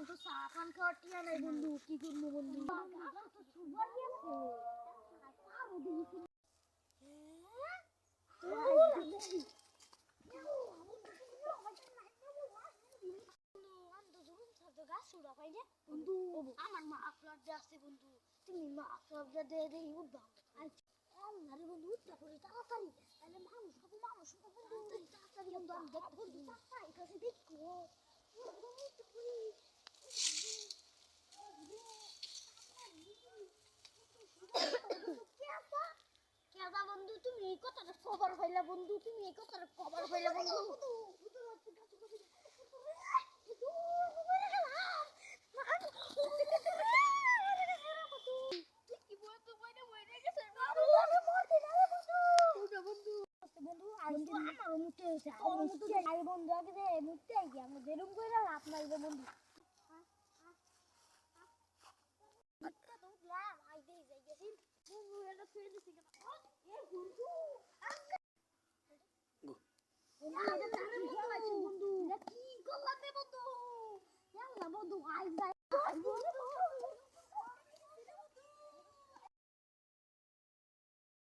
তো চা খান খাওয়ার টিয়া নাই বন্ধু, কি করবো বন্ধু? আমার তো সুগার গেছে। আরো দেখি বন্ধু, আমার মা আপনার আছে বন্ধু, তুমি মা আপনার দিয়ে দেখি উঠবা। আরে বন্ধু উঠতে পড়ি তাড়াতাড়ি, তাহলে মানুষ সব মানুষ বন্ধু তাড়াতাড়ি বন্ধু আমি দেখতে বন্ধু তাড়াতাড়ি কাছে দেখো উঠতে পড়ি। কেদা বন্ধু তুমি এই কথাটা কভার হইলা বন্ধু, তুমি এই কথাটা কভার হইলা বন্ধু। আমারও মুক্তি হয়েছে, বন্ধু আগে মুক্তি আগে আমরা যেরকম করে লাভ নাই বন্ধু। বন্ধু কি করলাম বন্ধু, বন্ধু